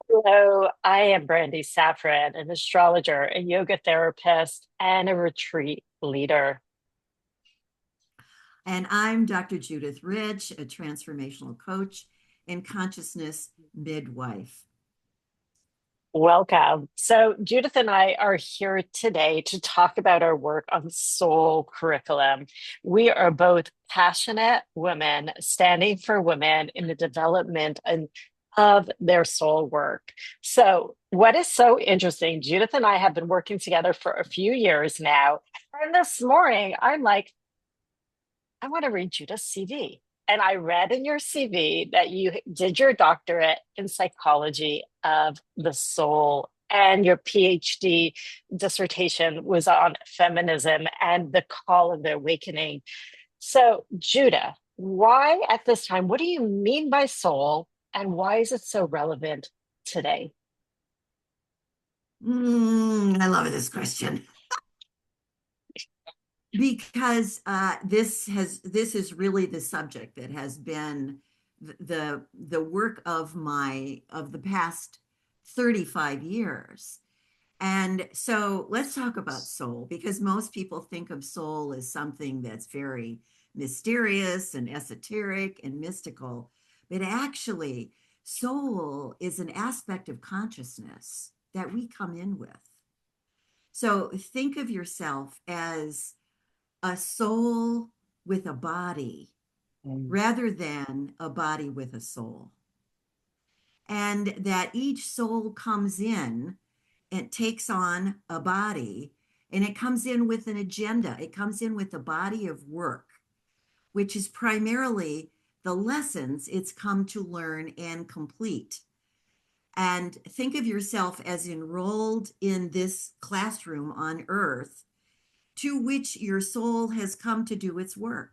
Hello, I am Brandy Safran, an astrologer, a yoga therapist, and a retreat leader. And I'm Dr. Judith Rich, a transformational coach and consciousness midwife. Welcome. So, Judith and I are here today to talk about our work on soul curriculum. We are both passionate women standing for women in the development of their soul work. So, what is so interesting, Judith and I have been working together for a few years now. And this morning, I'm like, I want to read Judith's CV. And I read in your CV that you did your doctorate in psychology of the soul, and your PhD dissertation was on feminism and the call of the awakening. So, Judah, why at this time, what do you mean by soul, and why is it so relevant today? I love this question because this is really the subject that has been the work of the past 35 years. And so let's talk about soul because most people think of soul as something that's very mysterious and esoteric and mystical. But actually, soul is an aspect of consciousness that we come in with. So think of yourself as a soul with a body Mm. rather than a body with a soul. And that each soul comes in and takes on a body, and it comes in with an agenda. It comes in with a body of work, which is primarily the lessons it's come to learn and complete. And think of yourself as enrolled in this classroom on earth to which your soul has come to do its work.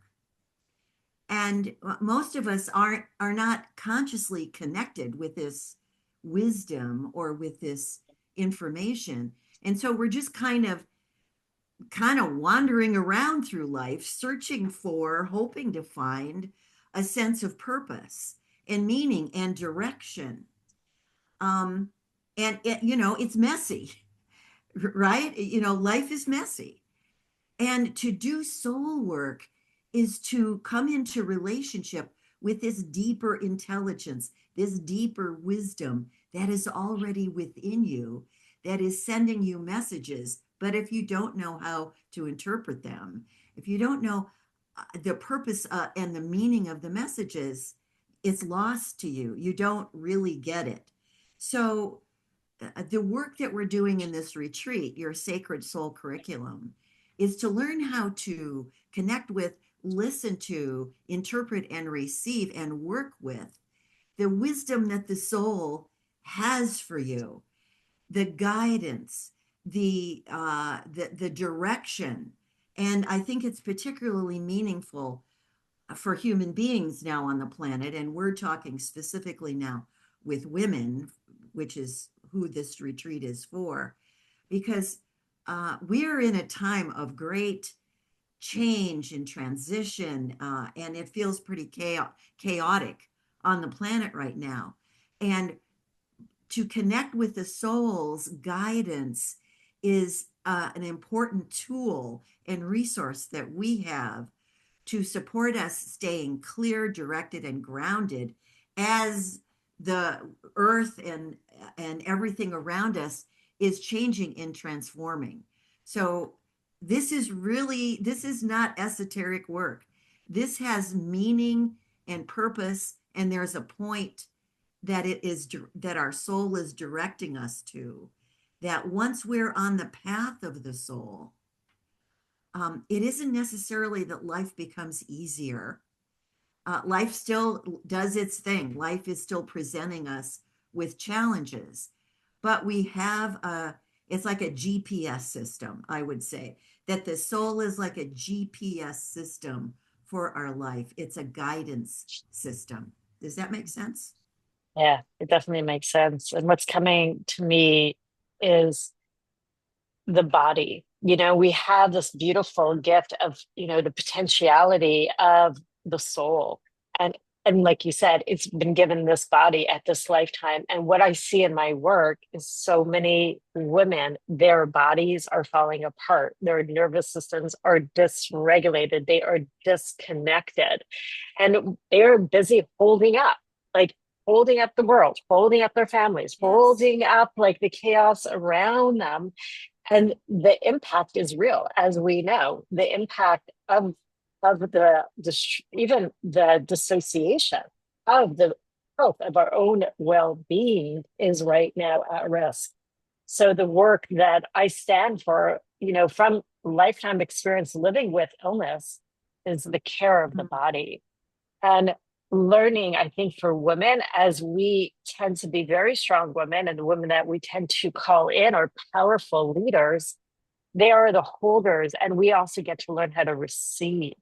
And most of us are not consciously connected with this wisdom or with this information. And so we're just kind of wandering around through life, searching for, hoping to find a sense of purpose and meaning and direction. Um, and it's messy, right? Life is messy. And to do soul work is to come into relationship with this deeper intelligence, this deeper wisdom that is already within you, that is sending you messages. But if you don't know how to interpret them, if you don't know the purpose and the meaning of the messages, it's lost to you. You don't really get it. So, the work that we're doing in this retreat, your sacred soul curriculum, is to learn how to connect with, listen to, interpret, and receive and work with the wisdom that the soul has for you, the guidance, the direction. And I think it's particularly meaningful for human beings now on the planet. And we're talking specifically now with women, which is who this retreat is for, because we're in a time of great change and transition, and it feels pretty chaotic on the planet right now. And to connect with the soul's guidance is an important tool and resource that we have to support us staying clear, directed, and grounded as the earth and everything around us is changing and transforming. So this is not esoteric work. This has meaning and purpose, and there's a point that our soul is directing us to. That once we're on the path of the soul, it isn't necessarily that life becomes easier. Life still does its thing. Life is still presenting us with challenges, but it's like a GPS system, I would say, that the soul is like a GPS system for our life. It's a guidance system. Does that make sense? Yeah, it definitely makes sense. And what's coming to me is the body. We have this beautiful gift of, the potentiality of the soul. And And like you said, it's been given this body at this lifetime. And what I see in my work is so many women, their bodies are falling apart. Their nervous systems are dysregulated. They are disconnected. And they're busy holding up, like holding up the world, holding up their families, Yes. holding up like the chaos around them. And the impact is real, as we know. The impact of the even the dissociation of the health of our own well-being is right now at risk. So the work that I stand for, from lifetime experience living with illness, is the care of the Mhm. body. And learning, I think, for women, as we tend to be very strong women, and the women that we tend to call in are powerful leaders, they are the holders. And we also get to learn how to receive.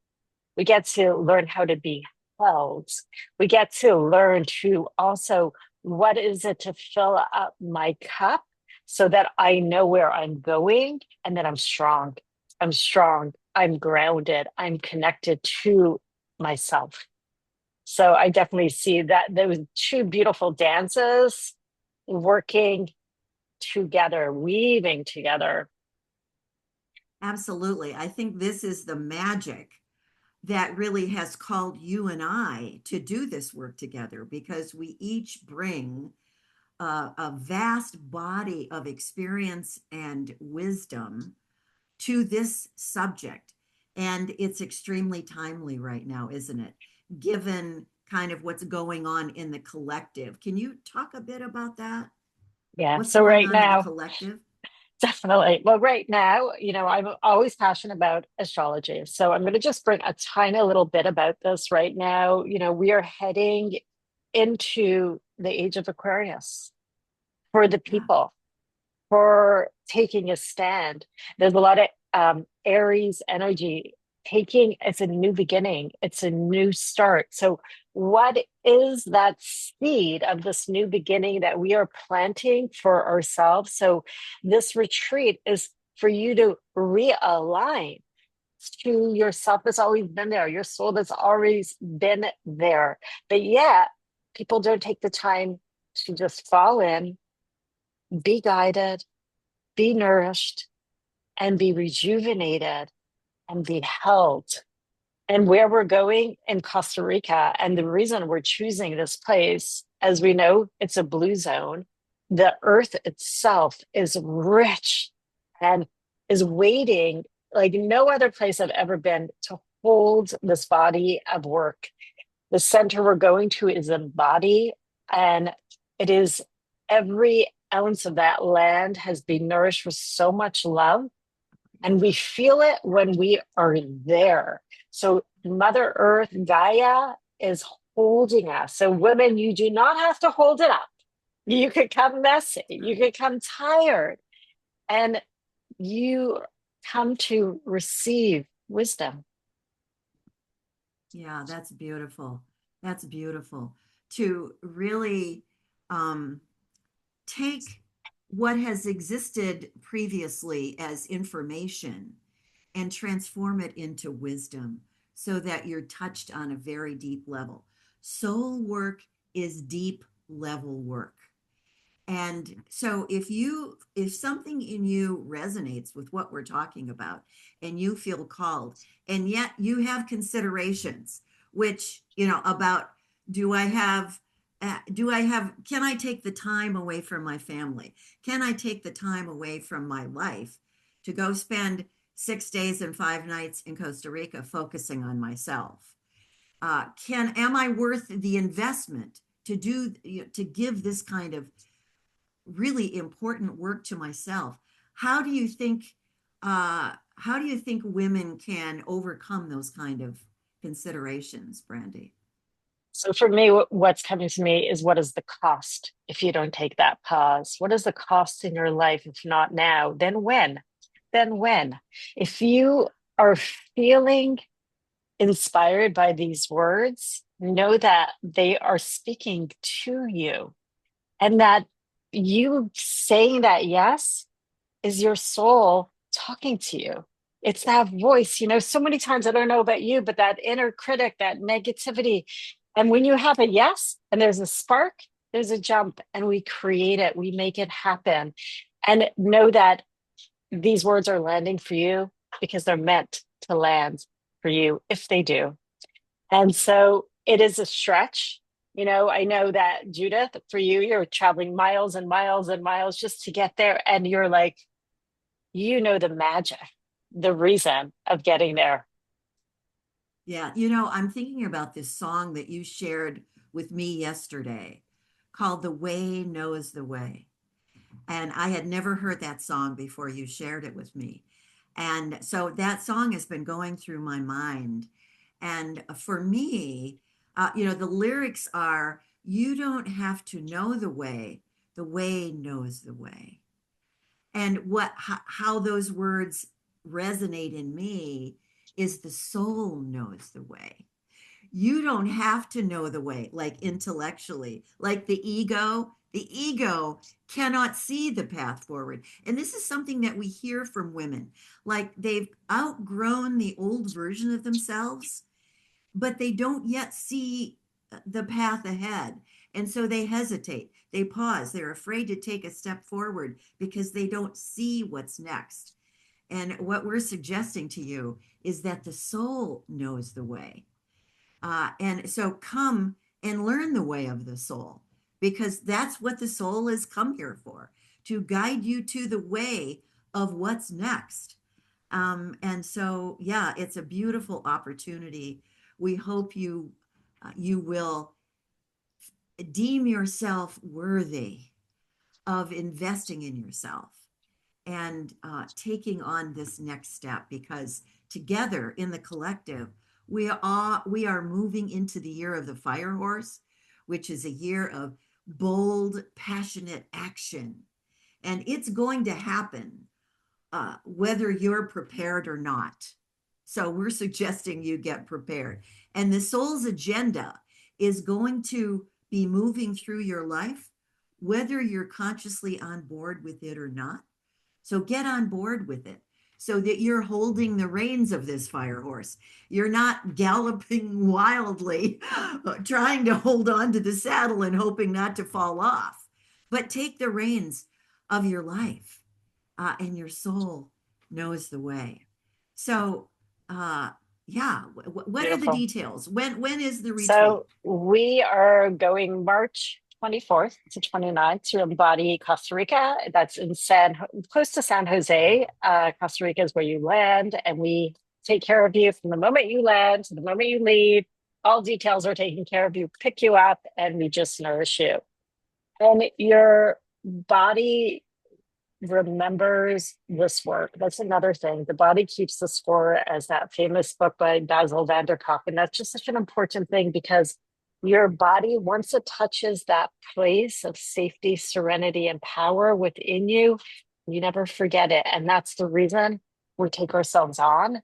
We get to learn how to be held. We get to learn to also, what is it to fill up my cup so that I know where I'm going and that I'm strong. I'm strong. I'm grounded. I'm connected to myself. So I definitely see that those two beautiful dances working together, weaving together. Absolutely. I think this is the magic that really has called you and I to do this work together because we each bring a vast body of experience and wisdom to this subject. And it's extremely timely right now, isn't it? Given kind of what's going on in the collective. Can you talk a bit about that? Yeah. What's So going right on in the now, collective? definitely. Well, right now, I'm always passionate about astrology. So I'm going to just bring a tiny little bit about this right now. We are heading into the age of Aquarius for the Yeah. people, for taking a stand. There's a lot of Aries energy taking, it's a new beginning, it's a new start. So, what is that seed of this new beginning that we are planting for ourselves? So, this retreat is for you to realign to yourself that's always been there, your soul that's always been there. But yet, people don't take the time to just fall in, be guided, be nourished, and be rejuvenated and be held. And where we're going in Costa Rica, and the reason we're choosing this place, as we know, it's a blue zone. The earth itself is rich and is waiting like no other place I've ever been to hold this body of work. The center we're going to is a body, and it is every ounce of that land has been nourished with so much love, and we feel it when we are there. So Mother Earth, Gaia, is holding us. So women, you do not have to hold it up. You could come messy, you Right. could come tired, and you come to receive wisdom. Yeah, that's beautiful. That's beautiful. To really um, take what has existed previously as information and transform it into wisdom so that you're touched on a very deep level. Soul work is deep level work. And so if something in you resonates with what we're talking about and you feel called and yet you have considerations which, about do I have can I take the time away from my family? Can I take the time away from my life to go spend 6 days and 5 nights in Costa Rica focusing on myself? Can am I worth the investment to give this kind of really important work to myself? How do you think women can overcome those kind of considerations, Brandy? So for me, what's coming to me is, what is the cost if you don't take that pause? What is the cost in your life? If not now, then when? Then when? If you are feeling inspired by these words, know that they are speaking to you, and that you saying that yes is your soul talking to you. It's that voice, so many times, I don't know about you, but that inner critic, that negativity, And when you have a yes and there's a spark, there's a jump, and we create it, we make it happen. And know that these words are landing for you because they're meant to land for you if they do. And so it is a stretch. I know that Judith, for you, you're traveling miles and miles and miles just to get there. And you're like, the magic, the reason of getting there. Yeah, I'm thinking about this song that you shared with me yesterday called The Way Knows the Way. And I had never heard that song before you shared it with me. And so that song has been going through my mind. And for me, the lyrics are, you don't have to know the way knows the way. And how those words resonate in me is the soul knows the way. You don't have to know the way, like intellectually, like the ego cannot see the path forward. And this is something that we hear from women, like they've outgrown the old version of themselves, but they don't yet see the path ahead. And so they hesitate, they pause, they're afraid to take a step forward because they don't see what's next. And what we're suggesting to you is that the soul knows the way. And so come and learn the way of the soul, because that's what the soul has come here for, to guide you to the way of what's next. And so, yeah, it's a beautiful opportunity. We hope you will deem yourself worthy of investing in yourself and taking on this next step, because together in the collective we are moving into the year of the fire horse, which is a year of bold, passionate action, and it's going to happen whether you're prepared or not. So we're suggesting you get prepared, and the soul's agenda is going to be moving through your life whether you're consciously on board with it or not. So get on board with it so that you're holding the reins of this fire horse. You're not galloping wildly, trying to hold on to the saddle and hoping not to fall off, but take the reins of your life, and your soul knows the way. So, yeah, what are the Beautiful. details? When is the retreat? So we are going March 24th to 29th to embody Costa Rica. That's in close to San Jose. Costa Rica is where you land, and we take care of you from the moment you land to the moment you leave. All details are taken care of. You pick you up, and we just nourish you. And your body remembers this work. That's another thing. The body keeps the score, as that famous book by Basil van der Kolk. And that's just such an important thing, because your body, once it touches that place of safety, serenity, and power within you, you never forget it. And that's the reason we take ourselves on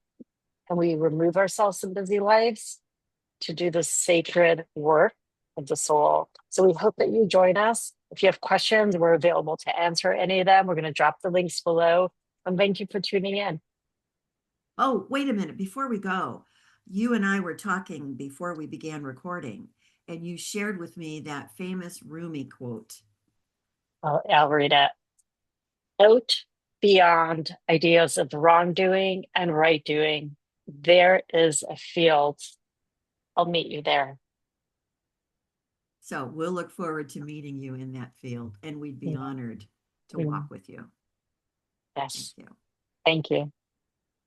and we remove ourselves from busy lives to do the sacred work of the soul. So we hope that you join us. If you have questions, we're available to answer any of them. We're going to drop the links below. And thank you for tuning in. Oh, wait a minute. Before we go, you and I were talking before we began recording, and you shared with me that famous Rumi quote. I'll read it. Out beyond ideas of wrongdoing and right doing, there is a field. I'll meet you there. So we'll look forward to meeting you in that field, and we'd be Mm, honored to mm, walk with you. Thank yes. you. Thank you.